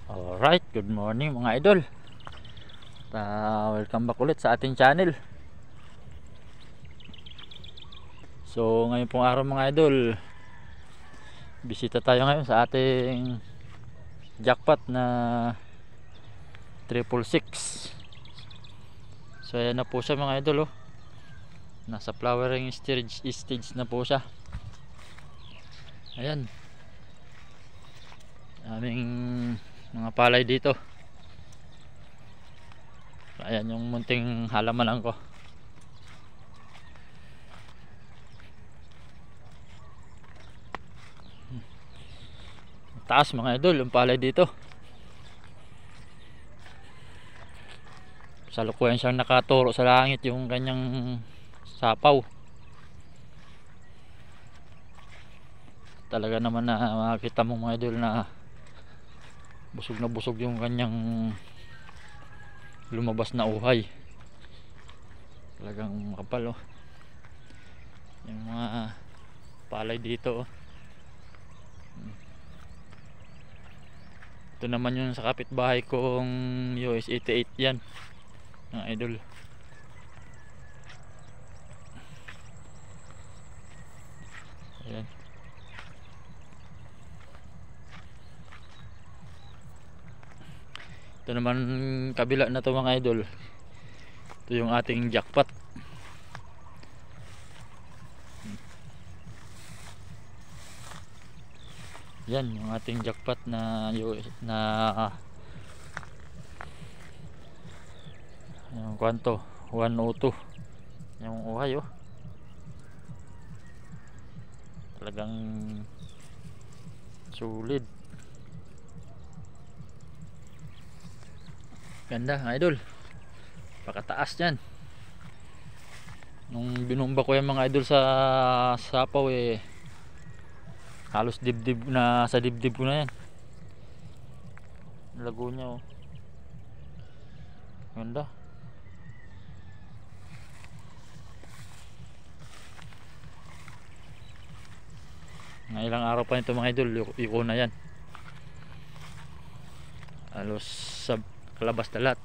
Alright, good morning mga idol. Welcome back ulit sa ating channel. So ngayon pong araw mga idol, bisita tayo ngayon sa ating jackpot na 666. So ayan na po siya mga idol, oh. Nasa flowering stage na po siya. Ayan, aming mga palay dito. Ayan yung munting halamanan ko. Taas mga idol yung palay dito. Salukuyan siyang nakaturo sa langit yung kanyang sapaw. Talaga naman na makita mo mga idol na busog yung kanyang lumabas na uhay. Talagang makapal, oh. Yung mga palay dito, oh. Ito naman yung sa kapitbahay kong US 88 yan mga idol. Ayan. Ito naman kabila na to mga idol. Ito yung ating jackpot. Yan yung ating jackpot na yung kwanto 102 yung uhay, oh. Talagang sulit. Ganda idol, pakataas yan. Nung binumba ko yung mga idol sa sapaw, halos dibdib na, sa dibdib ko na yan. Lago nya, oh. Ganda. Nga ilang araw pa nito mga idol, iko na yan. Halos sa kalabas na lahat,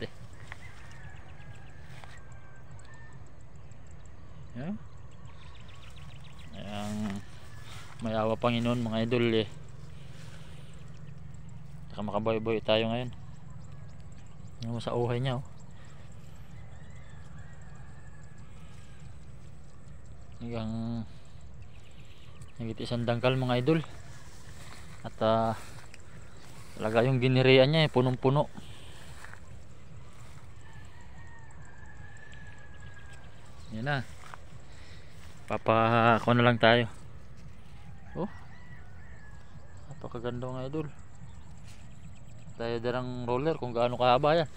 yeah. Ayan, may awa Panginoon mga idol, saka makaboy-boy tayo ngayon. Yung sa uhay niya, oh. Hanggang higit isang dangkal mga idol. At talaga yung ginirian niya, punong-puno. Yan na, papako na lang tayo. Oh, napakaganda mga idol. Tayo darang roller kung gaano kahaba yan.